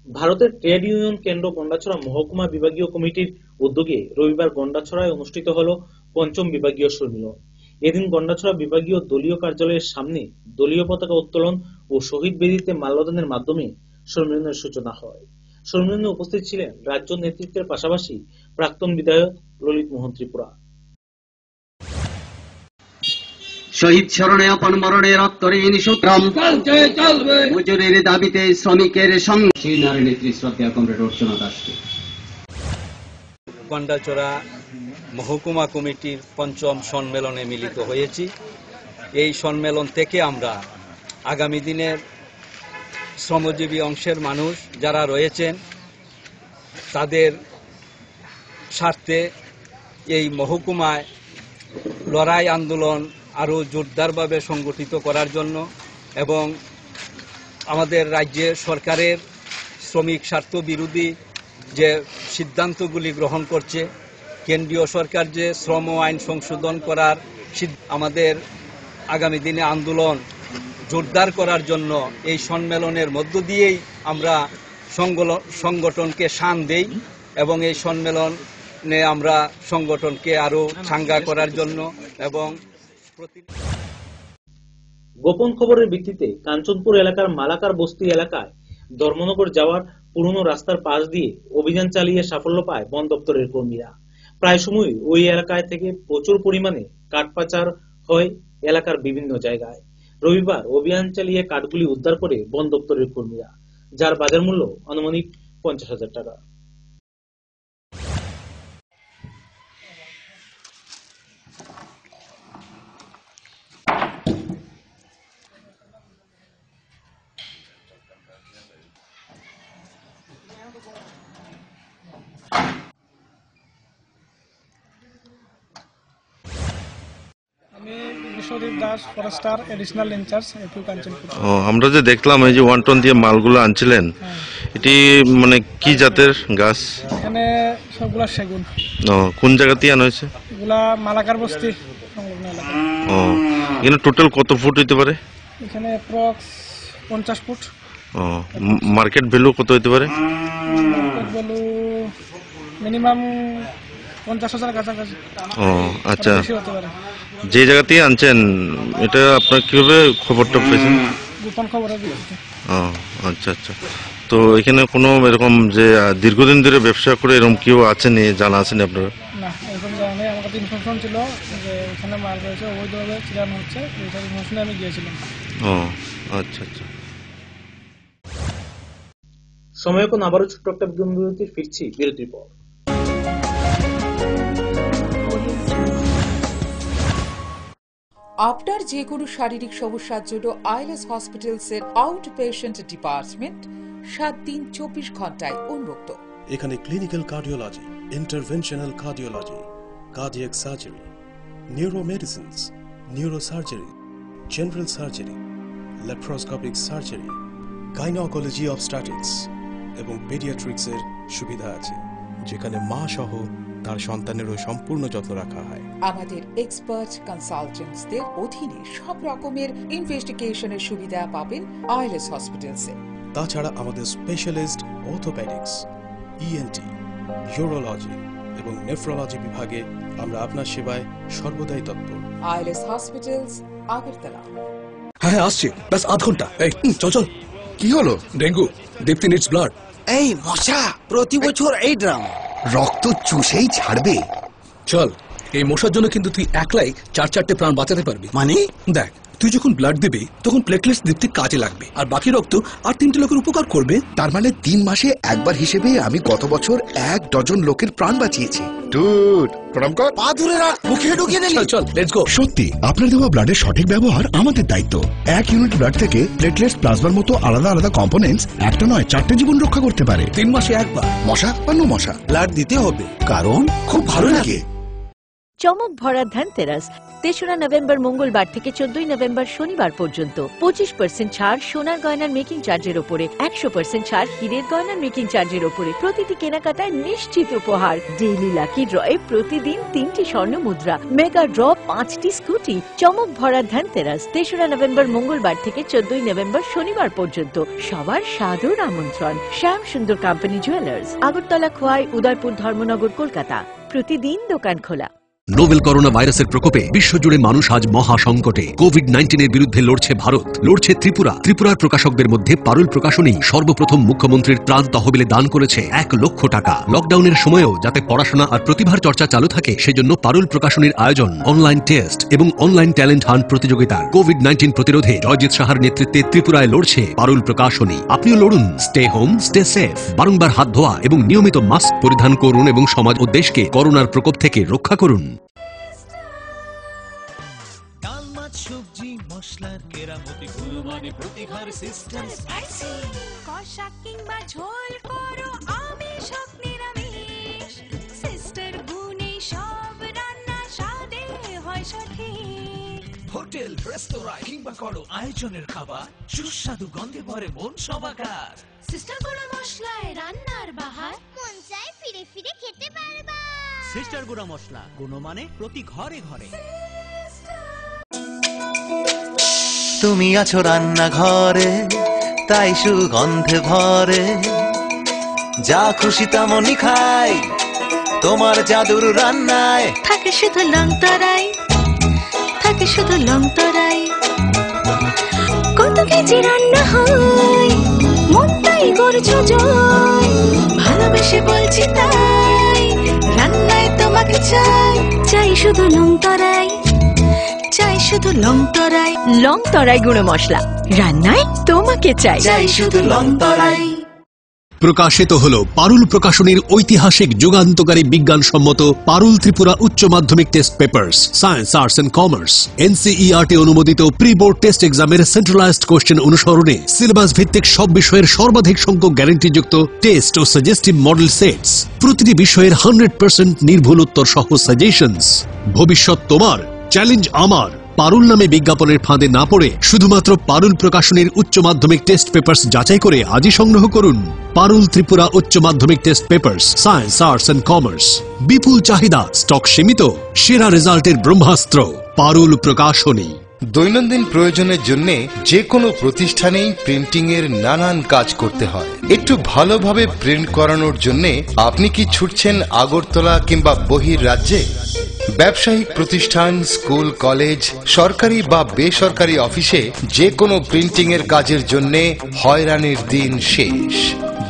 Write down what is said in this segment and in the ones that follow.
ভারতের trade union কেন্দ্র গন্ডাছড়া মহকুমা বিভাগীয় কমিটির উদ্যোগে রবিবার গন্ডাছড়ায় অনুষ্ঠিত হল পঞ্চম বিভাগীয় সম্মেলন। এদিন গন্ডাছড়া বিভাগীয় দলীয় কার্যালয়ের সামনে দলীয় পতাকা উত্তোলন ও শহীদ বেদিতে মাল্যদানের মাধ্যমে সম্মেলনের সূচনা হয়। সম্মেলনে উপস্থিত ছিলেন রাজ্য নেতৃত্বের পাশাপাশি প্রাক্তন বিধায়ক ললিত মোহন ত্রিপুরা। শহীদ স্মরণে অপন মরণে রক্তঋণ সংগ্রাম মজুরির দাবিতে শ্রমিকের সংগ্রামী নেত্রী শ্রদ্ধেয় কমরেড অর্চনা দাসকে। গন্ডাছড়া মহকুমা কমিটির পঞ্চম সম্মেলনে মিলিত হয়েছি। এই সম্মেলন থেকে আমরা আগামী দিনের শ্রমজীবী অংশের মানুষ যারা রয়েছেন তাদের স্বার্থে এই মহকুমায় লড়াই আন্দোলন আরও জোরদারভাবে সংগঠিত করার জন্য এবং আমাদের রাজ্যের সরকারের শ্রমিক স্বার্থ বিরোধী যে সিদ্ধান্তগুলি গ্রহণ করছে, কেন্দ্রীয় সরকার যে শ্রম আইন সংশোধন করার আমাদের আগামী দিনে আন্দোলন জোরদার করার জন্য এই সম্মেলনের মধ্য দিয়েই আমরা সংগঠনকে শান দেই এবং এই সম্মেলনে আমরা সংগঠনকে আরও চাঙ্গা করার জন্য এবং গোপন খবরের ভিত্তিতে কাঞ্চনপুর এলাকার মালাকার বস্তি এলাকায় ধর্মনগর যাওয়ার পুরনো রাস্তার পাশ দিয়ে অভিযান চালিয়ে সাফল্য পায় বন দপ্তরের কর্মীরা। প্রায় সময় ওই এলাকায় থেকে প্রচুর পরিমাণে কাঠ পাচার হয় এলাকার বিভিন্ন জায়গায়। রবিবার অভিযান চালিয়ে কাঠগুলি উদ্ধার করে বন দপ্তরের কর্মীরা, যার বাজার মূল্য আনুমানিক 50,000 টাকা। আমরা যে দেখলাম এই যে 1 টন দিয়ে মালগুলো আনছিলেন, এটি মানে কি জাতের গাছ? এখানে সবগুলা সেগুন। কোন জায়গা থেকে আনা হয়েছে? এগুলা মালাকার বস্তি সংলগ্ন এলাকা। এখানে টোটাল কত ফুট হইতে পারে? এখানে অ্যাপ্রক্স 50 ফুট। মার্কেট ভ্যালু কত হইতে পারে? মার্কেট ভ্যালু মিনিমাম 50,000 কাছাকাছি। আচ্ছা, যে জায়গা থেকে আনছেন এটা আপনার কিভাবে খবরটা পেয়েছেন? গোপন খবরের ভিত্তিতে। আচ্ছা আচ্ছা। তো এখানে কোনো এরকম যে দীর্ঘদিন ধরে ব্যবসা করে এরকম কেউ আছেন জানা আছেন আপনারা? না, এরকম জানা নেই। আমার কাছে ইনফরমেশন ছিল যে এখানে মাল রয়েছে, অবৈধভাবে চিরানো হচ্ছে, এইসব ইনফরমেশনে আমি গিয়েছিলাম। আচ্ছা আচ্ছা। সময় এখন আবারও ছোট্ট একটা বিরতি, ফিরছি বিরতির পর। আপনার যে কোনো শারীরিক সমস্যার জন্য আইলেস হসপিটালসের আউট পেশেন্ট ডিপার্টমেন্ট 7 দিন 24 ঘন্টায় উন্মুক্ত। এখানে clinical cardiology, interventional cardiology, cardiac surgery, neuromedicines, neurosurgery, general surgery, laparoscopic surgery, gynaecology obstetrics এবং পেডিয়াট্রিক্সের সুবিধা আছে, যেখানে মা সহ তার সন্তানেরও সম্পূর্ণ যত্ন রাখা হয়। আমাদের এক্সপার্ট কনসালটেন্টসদের অধীনে সব রকমের ইনভেস্টিগেশনের সুবিধা পাবেন আইলেস হসপিটালসে। তাছাড়া আমাদের স্পেশালিস্ট অর্থোপেডিক্স, ইএনটি, ইউরোলজি এবং নেফ্রোলজি বিভাগে আমরা আপনার সেবায় সর্বদাই তৎপর। আইলেস হসপিটালস, আগরতলা। হ্যাঁ আসছে, ব্যাস আধ ঘন্টা। এই চল চল। কি হলো? ডেঙ্গু, দীপ্তি নিডস ব্লাড। এই মশা প্রতি বছর এই ড্রাম, রক্ত চুষেই ছাড়বে। চল, এই মশার জন্য কিন্তু তুই একলাই 4-4টে প্রাণ বাঁচাতে পারবি। মানে দেখ, তুই যখন ব্লাড দিবি তখন প্লেটলেটস দীপ্তি কাজে লাগবে, আর বাকি রক্ত আর 3টে লোকের উপকার করবে। তার মানে 3 মাসে একবার হিসেবে আমি গত বছর 1 ডজন লোকের প্রাণ বাঁচিয়েছি। ডুড, প্রণাম কর। পা ধরে রাখ, মুখে ঢুকিয়ে দিলি। চল চল, লেটস গো। সত্যি, আপনার দেওয়া ব্লাডের সঠিক ব্যবহার আমাদের দায়িত্ব। 1 ইউনিট ব্লাড থেকে প্লেটলেটস, প্লাজমার মতো আলাদা আলাদা কম্পোনেন্টস একটা নয় 4টে জীবন রক্ষা করতে পারে। 3 মাসে একবার। মশা বা নো মশা, ব্লাড দিতে হবে, কারণ খুব ভালো লাগে। চমক ভরা ধনতেরাস তেসরা নভেম্বর মঙ্গলবার থেকে 14 নভেম্বর শনিবার পর্যন্ত 25% ছাড় সোনার গয়নার মেকিং চার্জের উপরে, 100% ছাড় হীরের গয়নার মেকিং চার্জের উপরে। প্রতিটি কেনাকাটায় নিশ্চিত উপহার। ডেইলি লাকি ড্রয়ে প্রতিদিন 3টি স্বর্ণ মুদ্রা, মেগা ড্র 5টি স্কুটি, চমক ভরা ধনতেরাস 3রা নভেম্বর মঙ্গলবার থেকে 14 নভেম্বর শনিবার পর্যন্ত। সবার সাদর আমন্ত্রণ। শ্যাম সুন্দর কোম্পানি জুয়েলার্স, আগরতলা, খোয়াই, উদয়পুর, ধর্মনগর, কলকাতা। প্রতিদিন দোকান খোলা। নোভেল করোনা ভাইরাসের প্রকোপে বিশ্বজুড়ে মানুষ আজ মহা সংকটে। কোভিড-19 এর বিরুদ্ধে লড়ছে ভারত, লড়ছে ত্রিপুরা। ত্রিপুরার প্রকাশকদের মধ্যে পারুল প্রকাশনী সর্বপ্রথম মুখ্যমন্ত্রীর ত্রাণ তহবিলে দান করেছে 1 লক্ষ টাকা। লকডাউনের সময়েও যাতে পড়াশোনা আর প্রতিভার চর্চা চালু থাকে সেজন্য পারুল প্রকাশনীর আয়োজন অনলাইন টেস্ট এবং অনলাইন ট্যালেন্ট হান্ট প্রতিযোগিতা। কোভিড-19 প্রতিরোধে জয়জিৎ সাহার নেতৃত্বে ত্রিপুরায় লড়ছে পারুল প্রকাশনী। আপনিও লড়ুন। Stay home, stay safe. বারংবার হাত ধোয়া এবং নিয়মিত মাস্ক পরিধান করুন এবং সমাজ ও দেশকে করোনার প্রকোপ থেকে রক্ষা করুন। সবজি মশলার কেরামতি গুণমানে প্রতিঘার সিস্টেম স্পাইসি কষা কিংবা ঝোল করো আমিষ হোক নিরামিষ সিস্টার গুণে সব রান্না স্বাদে হয় সঠিক। হোটেল রেস্তোরাঁ কিংবা করো আয়োজনের খাবার সুস্বাদু গন্ধে ভরে মন সবাকার। সিস্টার গুঁড়ো মশলায় রান্নার বাহার মন চায় ফিরে ফিরে খেতে পারবা। সিস্টার গুঁড়ো মশলা গুণমানে প্রতি ঘরে ঘরে। তুমি আছো রান্নাঘরে তাই সুগন্ধে ভরে, যা খুশি তেমনই খাই তোমার জাদুর রান্নায়। থাকে শুধু লং তরাই, থাকে শুধু লং তরাই। কত কেজি রান্না হয় মনটাই করছো জয়, ভালোবেসে বলছি তাই রান্নায় তোমাকে চাই। চাই শুধু লং তরাই, চাই শুধু লং তরাই। লং তরাই গুঁড়ো মশলা, রান্নায় তোমাকে চাই। চাই শুধু লং তরাই। প্রকাশিত হলো পারুল প্রকাশনীর ঐতিহাসিক যুগান্তকারী বিজ্ঞানসম্মত পারুল ত্রিপুরা উচ্চ মাধ্যমিক test papers, science, arts and commerce, NCERT অনুমোদিত প্রি বোর্ড টেস্ট এক্সামের সেন্ট্রালাইজড কোশ্চেন অনুসরণে সিলেবাস ভিত্তিক সব বিষয়ের সর্বাধিক সংখ্যক গ্যারান্টিযুক্ত টেস্ট ও সাজেস্টিভ মডেল সেটস, প্রতিটি বিষয়ের 100% নির্ভুল উত্তর সহ সাজেশনস। ভবিষ্যৎ তোমার, চ্যালেঞ্জ আমার। পারুল নামে বিজ্ঞাপনের ফাঁদে না পড়ে শুধুমাত্র পারুল প্রকাশনীর উচ্চ মাধ্যমিক টেস্ট পেপার্স যাচাই করে আজই সংগ্রহ করুন। পারুল ত্রিপুরা উচ্চ মাধ্যমিক test papers, science, arts and commerce. বিপুল চাহিদা, স্টক সীমিত, সেরা রেজাল্টের ব্রহ্মাস্ত্র পারুল প্রকাশনী। দৈনন্দিন প্রয়োজনের জন্য যে কোনো প্রতিষ্ঠানেই প্রিন্টিং এর নানান কাজ করতে হয়। একটু ভালোভাবে প্রিন্ট করানোর জন্য আপনি কি ছুটছেন আগরতলা কিংবা বহির রাজ্যে? ব্যবসায়িক প্রতিষ্ঠান, স্কুল, কলেজ, সরকারি বা বেসরকারি অফিসে যে কোনো প্রিন্টিং এর কাজের জন্য হয়রানির দিন শেষ।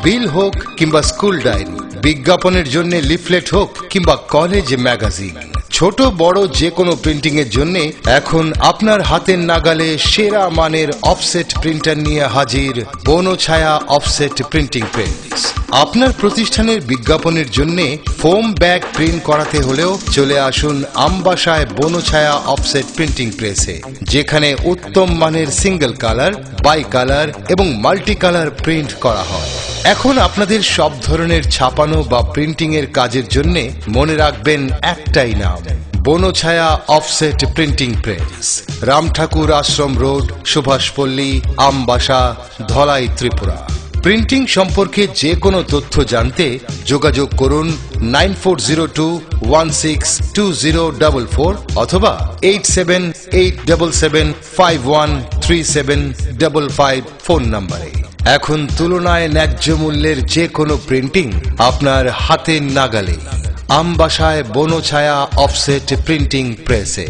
বিল হোক কিংবা স্কুল ডায়েরি, বিজ্ঞাপনের জন্য লিফলেট হোক কিংবা কলেজ ম্যাগাজিন, ছোট বড় যে কোনো প্রিন্টিং এর জন্য এখন আপনার হাতের নাগালে সেরা মানের অফসেট প্রিন্টার নিয়ে হাজির বনছায়া অফসেট প্রিন্টিং প্রেস। আপনার প্রতিষ্ঠানের বিজ্ঞাপনের জন্য ফোম ব্যাগ প্রিন্ট করাতে হলেও চলে আসুন আমবাসায় বনছায়া অফসেট প্রিন্টিং প্রেসে, যেখানে উত্তম মানের সিঙ্গেল কালার, বাই কালার এবং মাল্টি কালার প্রিন্ট করা হয়। এখন আপনাদের সব ধরনের ছাপানো বা প্রিন্টিং এর কাজের জন্য মনে রাখবেন একটাই নাম, Bonchhaya offset printing press, Ramthakur Ashram road, Subhashpalli, Ambassa, Dhalai, Tripura. Printing সম্পর্কে যে কোনো তথ্য জানতে যোগাযোগ করুন 9402162044 অথবা 8787751375 ফোন নম্বরে। এখন তুলনায় ন্যায্য মূল্যের যে কোনো প্রিন্টিং আপনার হাতের নাগালে, আমবাসায় বনছায়া অফসেট প্রিন্টিং প্রেসে।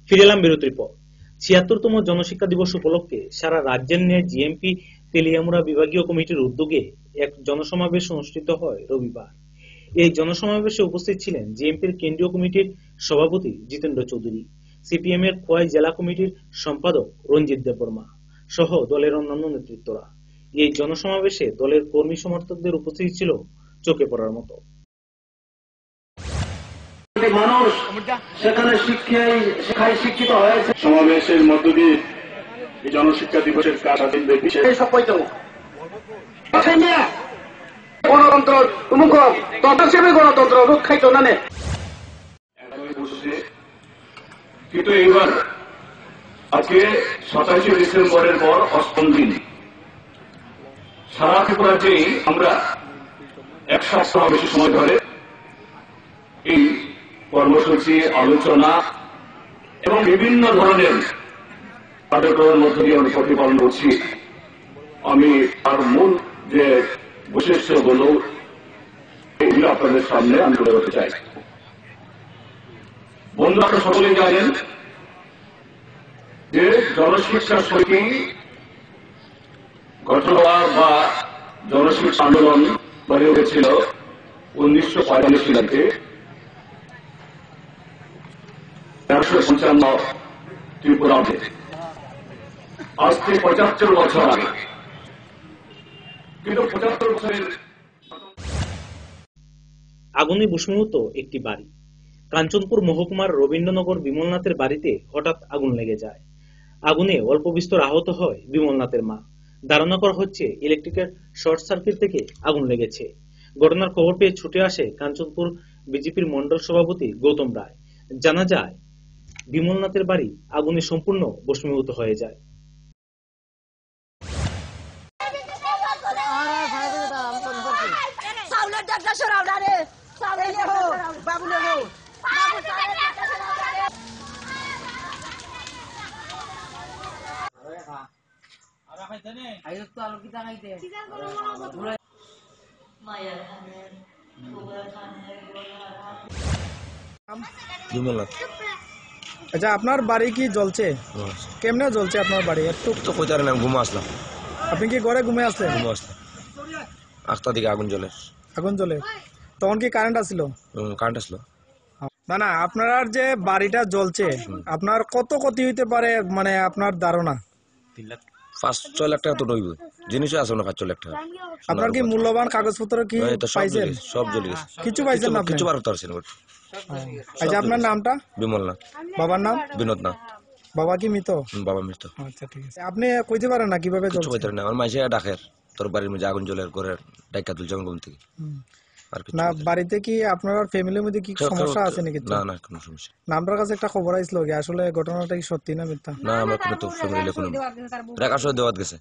ফিরে এলাম বিরতির পর। ৭৬তম জনশিক্ষা দিবস উপলক্ষে সারা রাজ্যের নিয়ে জিএমপি তেলিয়ামুড়া বিভাগীয় কমিটির উদ্যোগে এক জনসমাবেশ অনুষ্ঠিত হয় রবিবার। এই জনসমাবেশে উপস্থিত ছিলেন জিএমপির কেন্দ্রীয় কমিটির সভাপতি জিতেন্দ্র চৌধুরী, সিপিএম এর খোয়াই জেলা কমিটির সম্পাদক রঞ্জিত দেববর্মা সহ দলের অন্যান্য নেতৃত্বরা। এই জনসমাবেশে দলের কর্মী সমর্থকদের উপস্থিতি ছিল চোখে পড়ার মতো। মানুষ সেখানে শিক্ষায় শিক্ষিত হয়েছে। সমাবেশের মধ্য দিয়ে এই জনশিক্ষা দিবসের কাজ গণতন্ত্র উন্মুখ তথাসেবে গণতন্ত্র রক্ষায়িত নানে কিন্তু এইবার আজকে 27 ডিসেম্বরের পর 8ম দিন সারা ত্রিপুরাতেই আমরা এক সপ্তাহ বেশি সময় ধরে এই কর্মসূচি আলোচনা এবং বিভিন্ন ধরনের কার্যক্রমের মধ্য দিয়ে আমরা প্রতিপালন করছি। আমি তার মূল যে বৈশিষ্ট্যগুলো এগুলো আপনাদের সামনে আমি তুলে ধরতে চাই। বন্ধু, আপনারা সকলেই জানেন যে জনশিক্ষা সমিতি গঠন হওয়া বা জনশিক্ষা আন্দোলন গড়ে উঠেছিল 1945 সালে 1355 ত্রিপুরাতে, আজ থেকে 75 বছর আগে। কিন্তু 75 বছরের আগুনে ভস্মীভূত একটি বাড়ি। কাঞ্চনপুর মহকুমার রবীন্দ্রনগর বিমলনাথের বাড়িতে হঠাৎ আগুন লেগে যায়। আগুনে অল্প বিস্তর আহত হয় বিমলনাথের মা। ধারণা করা হচ্ছে ইলেকট্রিকের শর্ট সার্কিট থেকে আগুন লেগেছে। ঘটনার খবর পেয়ে ছুটে আসে কাঞ্চনপুর বিজেপির মন্ডল সভাপতি গৌতম রায়। জানা যায় বিমলনাথের বাড়ি আগুনে সম্পূর্ণ ভস্মীভূত হয়ে যায়। আচ্ছা, আপনার বাড়ি কি জ্বলছে? কেমনে জ্বলছে আপনার বাড়ি? একটু তো কই জানেন, আমি ঘুমে আসলাম। আপনি কি ঘরে ঘুমে আসলেন? ঘুমে আসলাম, 8টার দিকে আগুন জ্বলে। আগুন জ্বলে তখন কি কারেন্ট আসলো? কারেন্ট আসলো না না, আপনার যে বাড়িটা জ্বলছে আপনার কত ক্ষতি হইতে পারে, মানে আপনার ধারণা? 5-6 লাখ টাকা তো রইবে, জিনিসও আছে না 5-6 লাখ টাকা। আপনার কি মূল্যবান কাগজপত্র কি পাইছেন? সব জ্বলে গেছে। কিছু পাইছেন না? কিছু বারো পারছেন। আচ্ছা, আপনার নামটা? বিমল না। বাবার নাম? বিনোদ না। বাবা কি মৃত? বাবা মৃত। আচ্ছা, ঠিক আছে। আপনি কইতে পারেন না কিভাবে কিছু কইতে না, আমার মাইসে ডাকের তোর বাড়ির মধ্যে আগুন জ্বলে করে ডাইকা তুলছে ঘুম থেকে। আর কিছু না, বাড়িতে কি আপনার ফ্যামিলির মধ্যে কি সমস্যা আছে নাকি? না না, কোনো সমস্যা না। আপনার কাছে একটা খবর আইছিল কি আসলে ঘটনাটা কি সত্যি না মিথ্যা? না, আমরা কোনো তো ফ্যামিলি কোনো রাকাশও দেওয়াত গেছে।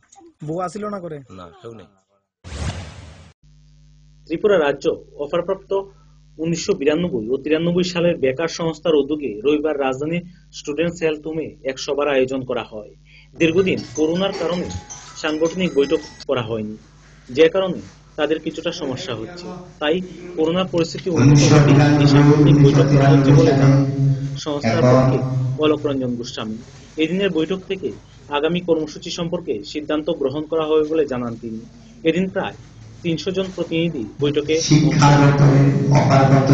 বউ আসিল না করে? না, কেউ নেই। ত্রিপুরা রাজ্য অফারপ্রাপ্ত 1992 ও 93 সালের বেকার সংস্থার উদ্যোগে রবিবার রাজধানীর স্টুডেন্টস হেলথ হোমে এক সভার আয়োজন করা হয়। দীর্ঘদিন করোনার কারণে সাংগঠনিক বৈঠক করা হয়নি, যে কারণে তাদের কিছুটা সমস্যা হচ্ছে। তাই করোনার পরিস্থিতি উন্নত হতে এই সাংগঠনিক বৈঠক করা হচ্ছে বলে জানান সংস্থার পক্ষে অলোক রঞ্জন গোস্বামী। এদিনের বৈঠক থেকে আগামী কর্মসূচি সম্পর্কে সিদ্ধান্ত গ্রহণ করা হবে বলে জানান তিনি। এদিন প্রায় 300 জন প্রতিনিধি বৈঠকে অফারপ্রাপ্ত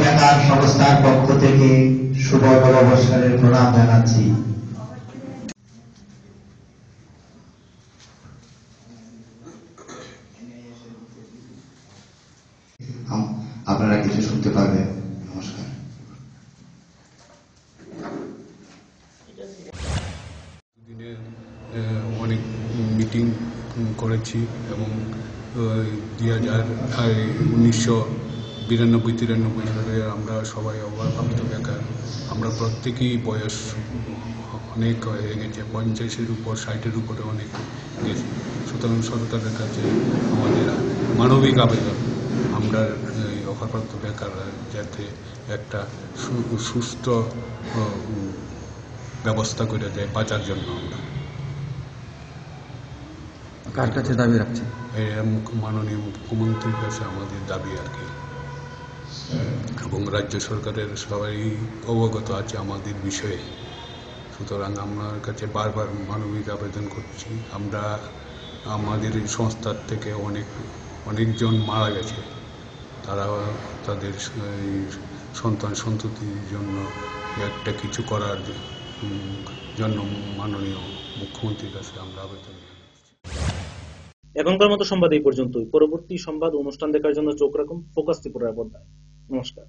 বেকার সংস্থার পক্ষ থেকে শুভ নববর্ষের প্রণাম জানাচ্ছি। আপনারা কিছু শুনতে পারবেন। নমস্কার। অনেক মিটিং করেছি এবং 1992-93 সালে আমরা সবাই অভাবপ্রাপ্ত বেকার। আমরা প্রত্যেকেই বয়স অনেক হয়ে গেছে, 50-এর উপর, 60-এর উপরে অনেক গেছে। সুতরাং সরকারের কাছে আমাদের মানবিক আবেদন, আমরা অভাবপ্রাপ্ত বেকার যাতে একটা সুস্থ ব্যবস্থা করে দেয় বাঁচার জন্য। আমরা কার কাছে দাবি রাখছি? মাননীয় মুখ্যমন্ত্রীর কাছে আমাদের দাবি আর কি, এবং রাজ্য সরকারের সবাই অবগত আছে আমাদের বিষয়ে। সুতরাং আমার কাছে বারবার মানবিক আবেদন করছি। আমরা আমাদের এই সংস্থার থেকে অনেকজন মারা গেছে, তারা তাদের সন্তান সন্ততির জন্য একটা কিছু করার জন্য মাননীয় মুখ্যমন্ত্রীর কাছে আমরা আবেদন। এখনকার মতো সংবাদ এই পর্যন্তই। পরবর্তী সংবাদ অনুষ্ঠান দেখার জন্য চোখ রাখুন ফোকাস ত্রিপুরার পর্দায়। নমস্কার।